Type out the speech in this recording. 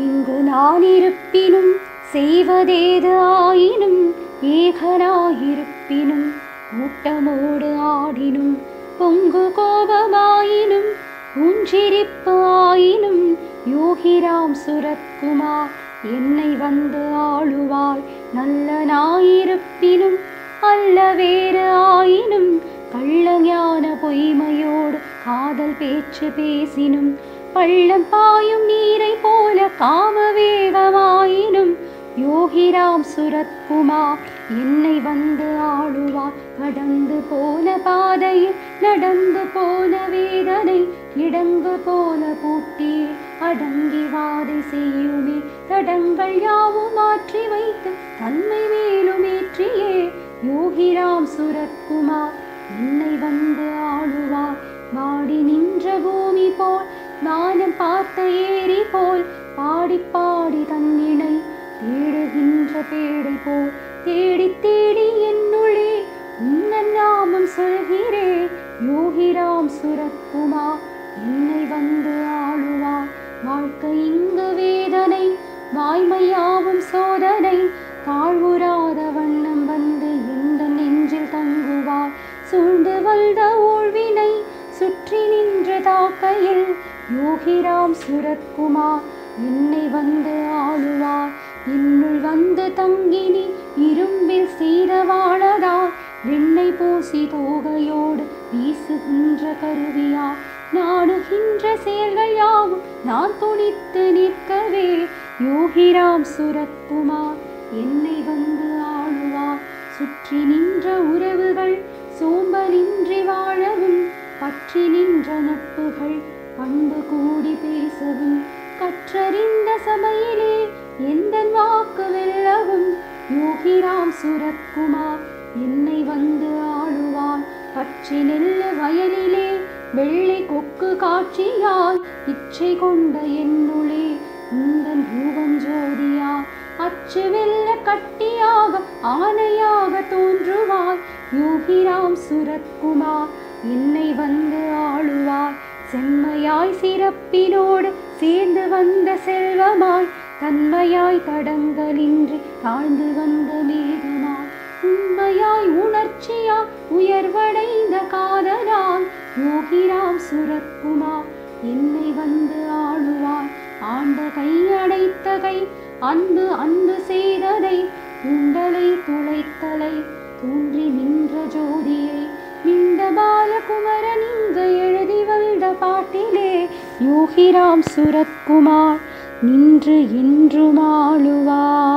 இங்கு நான் இருப்பினும் செய்வதேது ஆயினும் ஏகனாயிருப்பினும் கூட்டமோடு ஆடினும் பொங்கு கோபமாயினும் பூஞ்சிரிப்பு ஆயினும் யோகிராம் சுரத்குமார் என்னை வந்து ஆளுவாய். நல்ல நாயிருப்பினும் அல்ல வேறு ஆயினும் கள்ள ஞான பொய்மையோடு காதல் பேச்சு பேசினும் பள்ளம் பாயும் நீரை போல காம வேகமாயினும் யோகிராம் சுரத்குமார் என்னை வந்து ஆளுவார். கடந்து போன பாதையில் நடந்து போன வேதனை இடங்கு போல பூட்டி அடங்கி வாதை செய்யுமே தடங்கள் யாவும் மாற்றி வைத்து தன்மை மேலும் ஏற்றியே யோகிராம் சுரத்குமார் என்னை வந்து ஆளுவார். வாடி நின்ற பூமி போல் வானம் பார்த்த ஏரி போல் பாடி பாடி தன்னினை தேடுகின்ற பேடை போல் தேடி தேடி என்னுள்ளே உன்னன் நாமம் சொல்கிறே யோகிராம் சுரத்குமார் என்னை வந்து ஆளுவார். வாழ்க்கை இங்கு வேதனை வாய்மையாவும் சோதனை தாழ்வுறாத வண்ணம் வந்து எந்த நெஞ்சில் தங்குவார். சூழ்ந்து வந்த ஊழ்வினை சுற்றி நின்ற தாக்கையில் யோகிராம் சுரத்குமார் என்னை வந்து ஆளுவார். என்னுள் வந்து தங்கினி இரும்பில் சீரவாழதார் வெண்ணெய் பூசி தோகையோடு வீசுகின்ற கருவியா நாடுகின்ற செயல்கள் யாவும் நான் துணித்து நிற்கவே யோகிராம் சுரத்குமார் என்னை வந்து ஆளுவார். சுற்றி நின்ற உறவுகள் சோம்பலின்றி வாழவும் பற்றி நின்ற நட்புகள் பண்பு கூடி பேசவும் கற்றறிந்த சபையிலே எந்த வாக்கு வெல்லவும் யோகிராம் சுரத்குமார் என்னை வந்து ஆளுவார். பற்றி நெல்லு வயலிலே வெள்ளை கொக்கு காட்சியாய் இச்சை கொண்ட என்னுளே உந்தன் ரூபம் ஜோதியாய் அச்சு வெல்ல கட்டியாக ஆணையாக தோன்றுவாய் யோகிராம் சுரத்குமார் என்னை வந்து ஆளுவார். செம்மையாய் சிறப்பினோடு சேர்ந்து வந்த செல்வமாய் தன்மையாய் தடங்களின்றி தாழ்ந்து வந்த மேகமாய் உண்மையாய் உணர்ச்சியாய் உயர்வடைந்த காதலாய் யோகிராம் சுரத்குமார் என்னை வந்து ஆளுவாய். ஆண்ட கை அடைத்த கை அன்பு அன்பு செய்ததை உண்டலை துளைத்தலை தோன்றி நின்ற ஜோதியை நின்ற பாலகுமரன் இங்கு எழுதி வந்த பாட்டிலே யோகிராம் சுரத்குமார் நின்று என்றும் ஆளுவார்.